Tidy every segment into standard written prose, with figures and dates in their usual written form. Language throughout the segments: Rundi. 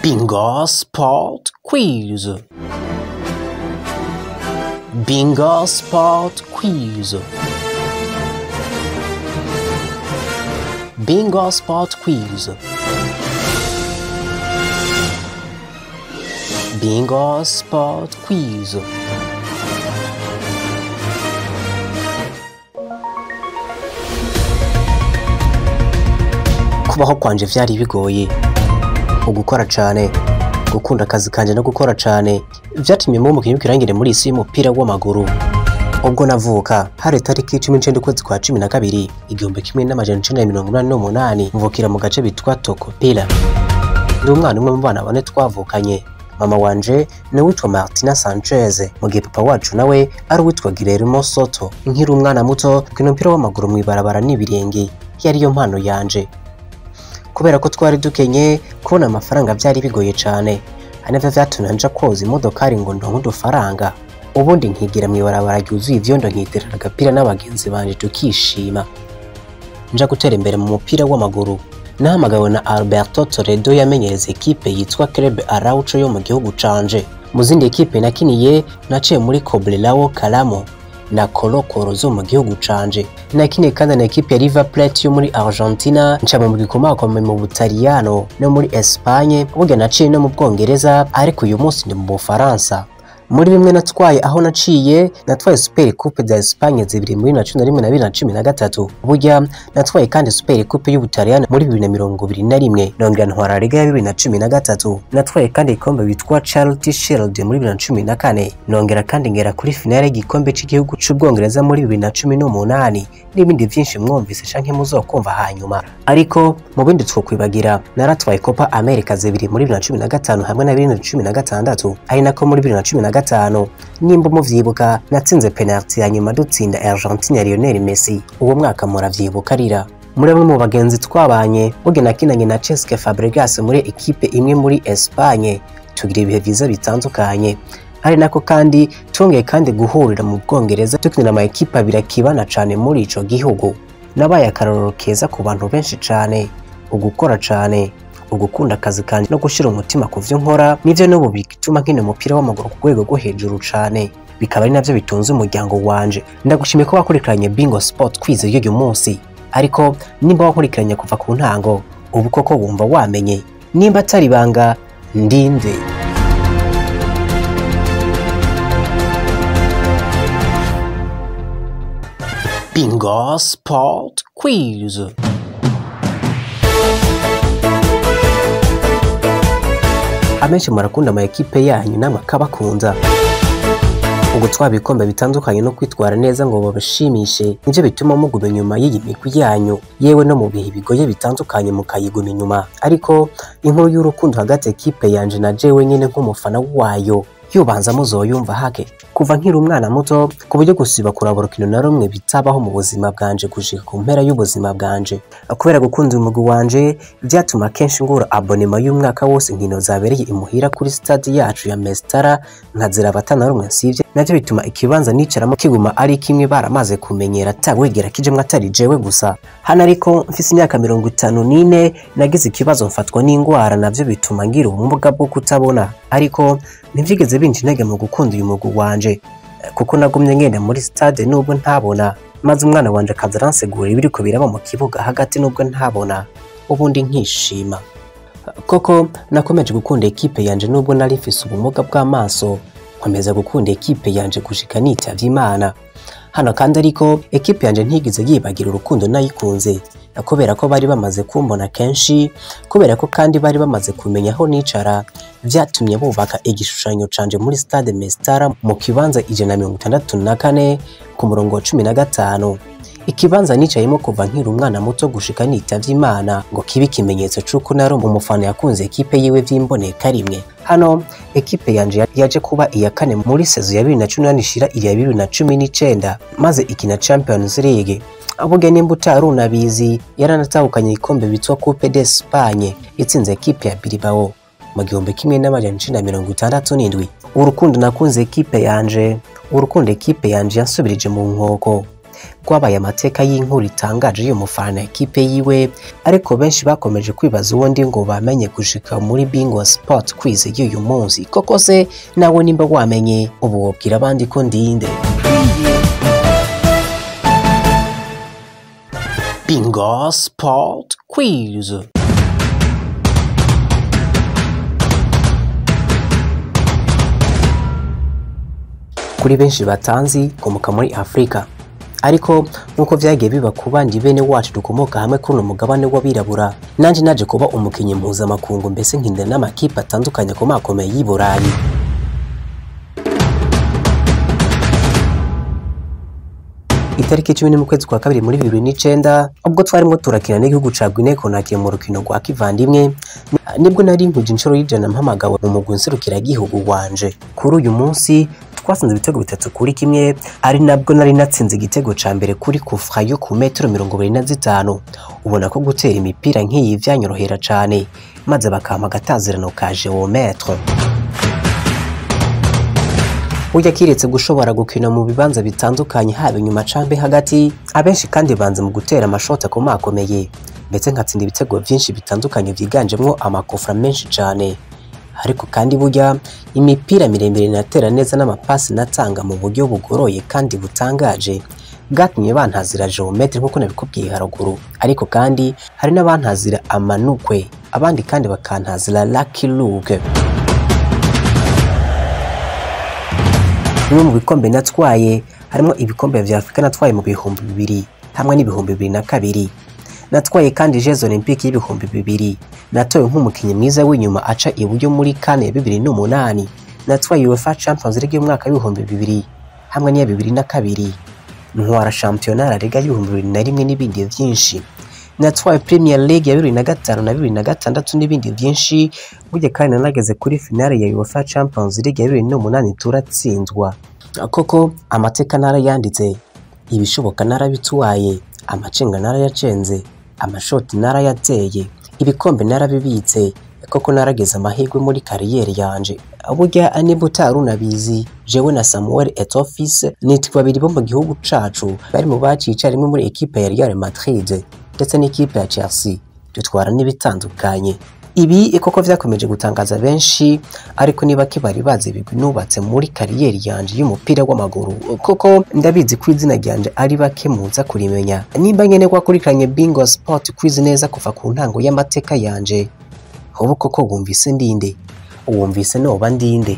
Bingo Sport Quiz. Bingo Sport Quiz. Bingo Sport Quiz. Bingo Sport Quiz. Kubaho kwanje vyari bigoye, ugukora cane, gukunda akazi kanje no gukora cane vyatumye mu mukinyi w'ikirangire muri isi y'umupira w'amaguru. Ubwo navuka hari tariki 19 ukwezi kwa 12 igihumbi kimwe n'amajana 1988 mvukira mu gace bitwa Tokopila. Ndi umwana umwe mu bana bane twavukanye. Mama wanje ni witwa Martina Sanchez, mu gihe papa wacu nawe ari witwa Guillermo Soto. Nkiri umwana muto kino mpira w'amaguru mwibarabara n'ibirenge yari yo mpano yanje. Kubera ko twari dukenye kubona amafaranga byari bigoye cyane, hanavyo vyatunanja koza imodokari ngo ndonke udufaranga, ubundi nkigira mwibarabara ryuzuye ivyondo nkiterera agapira n'abagenzi banje tukishima. Nja gutera imbere mu mupira w'amaguru nahamagawe na Alberto Toledo yamenyereza ekipe yitwa Club Araucho yo mu gihugu canje. Mu zindi ekipe nakiniye naciye muri Cobreloa Calamo na Colo-Colo zo mu gihugu canje. Nakiniye kandi na ekipe ya River Plate yo muri Argentina, nca mu gikomako mu Butaliyano no muri Espagne, ubuge naciye no mu Bwongereza, ariko uyu munsi ndi mu Bufaransa. Muri bimwe natwaye aho naciye, natwaye Super Coupe de Espagne zibiri muri 2011 na 2013. Burya natwaye kandi Super Coupe y'Ubutaliyano muri 2021, nongera ntwara Liga ya 2013. Natwaye kandi ikombe bitwa Charity Shield muri 2014, nongera kandi ngera kuri finale y'igikombe cy'igihugu cy'Ubwongereza muri 2018, n'ibindi byinshi mwumvise canke muzokumva hanyuma. Ariko mu bindi twokwibagira, naratwaye Copa America zibiri muri 2015 hamwe na 2016, ari nako muri 2015 nimba muvyibuka natsinze penalty ya nyuma dutsinda Argentina Lionel Messi. Uwo mwaka muravyibuka rira. Muri bamwe mu bagenzi twabanye, uge nakinanye na Cesc Fabregas muri ekipe imwe muri Espagne, tugira ibihe vyiza bitandukanye. Ari nako kandi twongeye kandi guhurira mu Bwongereza tukinira ama ekipe abiri akibana cane muri ico gihugu. Nabaye akarorero keza ku bantu benshi cane, ugukora cane, ugukunda akazi kanje no gushira umutima ku vyo nkora, nivyo n'ubu bituma nkina umupira w'amaguru ku rwego rwo hejuru cane, bikaba ari navyo bitunze umuryango wanje. Ndagushimiye ko wakurikiranye Bingo Sport Quiz y'uyu munsi, ariko nimba wakurikiranye kuva ku ntango, ubu koko wumva wamenye nimba atari banga ndinde. Bingo Sport Quiz. Amenshi murakunda ama ekipe yanyu n'amakabakunda. Ubwo twabikombe bitandukanye no kwitwara neza ngo babashimishe, nivyo bituma muguma inyuma y'iyi migwi yanyu, yewe no mu bihe bigoye bitandukanye mukayiguma inyuma. Ariko inkuru y'urukundo hagati ekipe yanje na jewe nyene nk'umufana wayo yubanza muzoyumva hake. Kuva nkiri umwana muto ku buryo gusiba kurabura kino na rumwe bitabaho mu buzima bwanje gushika ku mpera y'ubuzima bwanje. Kubera gukunda umugwi wanje byatuma kenshi ngura abonema y'umwaka wose nkino zabereye imuhira kuri stade yacu ya Mestara nkazira abatana rumwe sivye, navyo bituma ikibanza nicaramo kiguma ari kimwe baramaze kumenyera tagwegera kijemwe atari jewe gusa. Hana ariko mfise imyaka 54 nagize ikibazo mfatwa n'ingwara, navyo bituma ngira ubumuga bwo kutabona, ariko ntivyigeze binjinege mu gukunda uyu mugwi wanje, kuko nagumye ngenda muri stade nubwo ntabona, maze umwana wanje akazaransegura ibiriko biraba mu kibuga hagati nubwo ntabona, ubundi nkishima. Koko nakomeje gukunda ekipe yanje nubwo nari mfise ubumuga bw'amaso, nkomeza gukunda ekipe yanje gushika nitavye Imana. Hano kandi ariko ekipe yanje ntigize yibagira urukundo nayikunze, kubera ko bari bamaze kumbona kenshi, kubera ko kandi bari bamaze kumenya aho nicara, vyatumye bubaka igishushanyo canje muri stade Mestara mu kibanza 164 ku murongo wa 15. Ikibanza nicayemo kuva nkiri umwana muto gushika nitavye Imana ngo kibe ikimenyetso c'uko nari umufana yakunze ekipe yiwe vy'imboneka rimwe. Hano ekipe yanje yaje kuba iya kane muri sezo ya 2018 ishira iya 2019, maze ikina Champions League. Abuge nimba utarunabizi yaranatahukanye ikombe bitwa Coupe d'Espagne itsinze ekipe ya Bilbao mu gihumbi kimwe n'amajana 1967. Urukundo nakunze ekipe yanje, urukundo ekipe yanje yansubirije mu nkoko. rwabaye amateka y'inkuru itangaje yo mufana ekipe yiwe, ariko benshi bakomeje kwibaza ubundi ngo bamenye gushika muri Bingo Sport Quiz y'uyu munsi. Koko se nawe nimba wamenye ubu wobwira abandi ko ndinde? Bingo Sport Quiz. Kuri benshi batanzi komoka muri Afrika, ariko nkuko vyagiye biba ku bandi bene wacu dukomoka hamwe kuri uno mugabane w'abirabura, nanje naje kuba umukinyi mpuzamakungu, mbese nkinde n'amakipe atandukanye akomakomeye y'i Burayi. Itariki 10 mu kwezi kwa kabiri muri 2009 ubwo twarimo turakina n'igihugu ca Guinea Conakry mu rukino rwa kivandimwe, nibwo nari nkuje inshuro y'ijana mpamagawe mu mugwi nserukira gihugu wanje. Kuri uyu munsi twasinze ibitego 3-1, ari nabwo nari natsinze igitego ca mbere kuri kufra yo ku metero 25. Ubona ko gutera imipira nk'iyi vyanyorohera cane, maze bakampa agatazirano ka geometre. Burya kiretse gushobora gukina mu bibanza bitandukanye haba inyuma cambe hagati, abenshi kandi banze mu gutera amashoti akomakomeye, ndetse nkatsinda ibitego vyinshi bitandukanye vyiganjemwo amakofra menshi cane. Ariko kandi burya imipira miremire natera neza n'amapasi natanga mu buryo bugoroye kandi butangaje bwatumye bantazira geometre nkuko nabikubwiye haruguru. Ariko kandi hari n'abantazira amanukwe, abandi kandi bakantazira lucky look. Bimwe mu bikombe natwaye harimo ibikombe vya Afrika natwaye mu bihumbi 2000 hamwe n'ibihumbi 2002. Natwaye kandi Jeux Olympiques y'ibihumbi 2000. Natoye nk'umukinyi mwiza w'inyuma aca iburyo muri kane ya 2008. Natwaye UEFA Champions League y'umwaka w'ibihumbi 2000 hamwe n'iya 2002. Ntwara Championnat La Liga y'ibihumbi 2001 n'ibindi vyinshi. Natwaye Premier League ya 2005 na 2006 n'ibindi vyinshi. Burya kandi nageze kuri finale ya UEFA Champions League ya 2008 turatsinzwa. Koko amateka narayanditse, ibishoboka narabitwaye, amacenga narayacenze, amashoti narayateye, ibikombe narabibitse. Koko narageze amahirwe muri kariyeri yanje. Burya niba utarunabizi, jewe na Samuel Etoffice nitwe babiri bo mu gihugu cacu bari mu bacica rimwe muri ekipe ya Real Madrid ndetse n'ikipe ya Chelsea, dutwara n'ibitandukanye. Ibi koko vyakomeje gutangaza benshi, ariko niba kibari bazi ibigwi nubatse muri kariyeri yanje y'umupira w'amaguru. Koko ndabizi ko izina ryanje ari bake muza kurimenya. Nimba nyene kwakurikiranye Bingo Sport Quiz neza kuva ku ntango y'amateka yanje, ubu koko wumvise ndinde? Wumvise noba ndinde?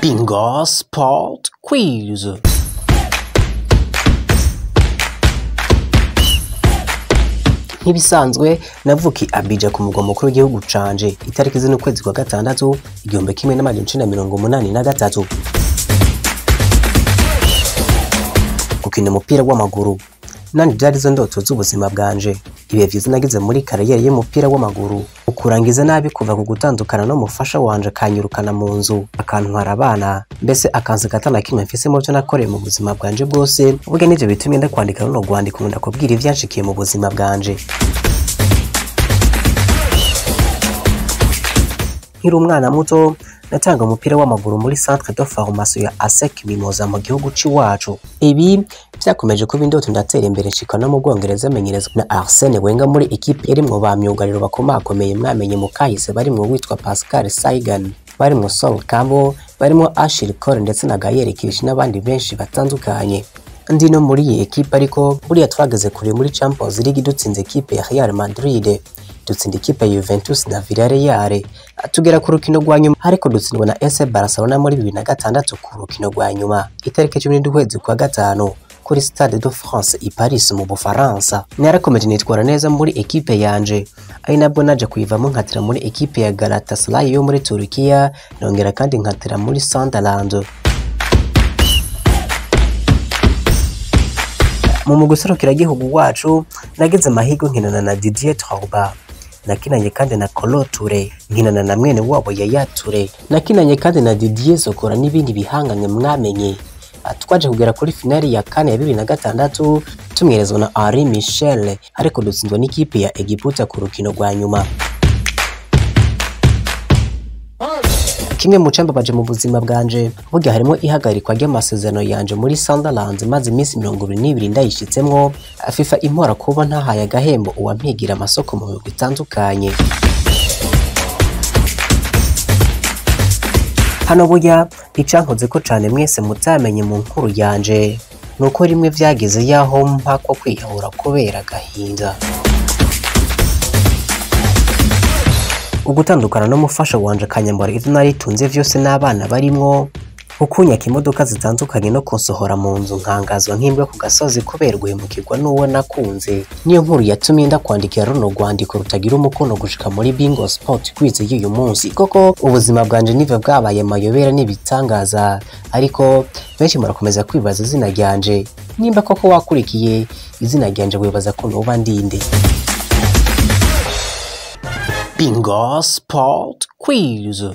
Bingo Sport Quiz. Nk'ibisanzwe navuki Abidjan ku mugwa mukuru w'igihugu canje itariki z'ukwezi kwa gatandatu 1983. Gukina umupira w'amaguru nani byari zo ndoto z'ubuzima bwanje. Ibihe vyiza nagize muri kariyeri y'umupira w'amaguru, ukurangiza nabi kuva ku gutandukana n'umufasha wanje kanyirukana mu nzu, akantwara abana, mbese akanze gatana kimwe mfise mu byo nakoreye mu buzima bwanje bwose. Ubwo nivyo bitumye ndakwandika no gwandika ndakubwira ivyanshikiye mu buzima bwanje. Nkiri umwana muto natanga umupira w'amaguru muri centre de formation ya ASEC Mimoza mu gihugu ciwacu. Ibi vyakomeje kuba indoto ndatera imbere nshika no mu Bwongereza amenyerezwa na Arsene Wenger muri equipe yarimwo ba myugariro bakomakomeye mwamenye mu kahise barimwo witwa Pascal Saigan, barimwo Sol Campbell, barimwo Ashley Cole ndetse na Gaël Clichy n'abandi benshi batandukanye. Ndi no muri iyi equipe ariko buriya twageze kure muri Champions League dutsinze equipe ya Real Madrid, dutsinda ikipe ya Juventus na Villarreal, tugera ku rukino rwa nyuma ariko dutsindwa na FC Barcelona muri 2006 ku rukino rwa nyuma itariki 17 kwa gatanu kuri Stade de France i Paris mu Bufaransa. Narakomeje nitwara neza muri ekipe yanje, ari nabwo naje kuyivamo nkatira muri ekipe ya Galatasaray yo muri Turkiya, nongera kandi nkatira muri Sunderland. Mu muguserukira gihugu wacu nageze amahirwe nkinana na Didier Drogba, nakinanye kandi na Kolo Touré, nkinana na mwene wabo Yaya Touré, nakinanye kandi na Didier Zokora n'ibindi bihanganye mwamenye. Twaje kugera kuri finali ya kane ya 2006 tumwerezwa na Henri Michel, ariko dutsindwa n'ikipe ya Egiputa ku rukino rwa nyuma. kimwe mu cambabaje mu buzima bwanje burya harimo ihagarikwa ry'amasezerano yanje muri Sunderland maze iminsi 22 ndayishitsemwo FIFA impora kuba ntahaye agahembo uwampigira amasoko mu bihugu bitandukanye. Hano burya icankoze ko cane mwese mutamenye mu nkuru yanje nuko rimwe vyageze yaho mpako kwiyahura kubera agahinda. Ugutandukana n'umufasha wanje Kanyambara ivyo naritunze vyose n'abana barimwo, ukunyaka imodoka zitandukanye no kunsohora mu nzu nkangazwa nk'imbwa ku gasozi kubera guhemukirwa n'uwo nakunze. Niyo nkuru yatumye ndakwandikira runo rwandiko rutagira umukono gushika muri Bingo Sport kwize y'uyu munsi. Koko ubuzima bwanje nivyo bwabaye mayobera n'ibitangaza, ariko benshi murakomeza kwibaza izina ryanje. Nimba koko wakurikiye izina ryanje wibaza ko noba ndinde. Bingo Sport Quiz.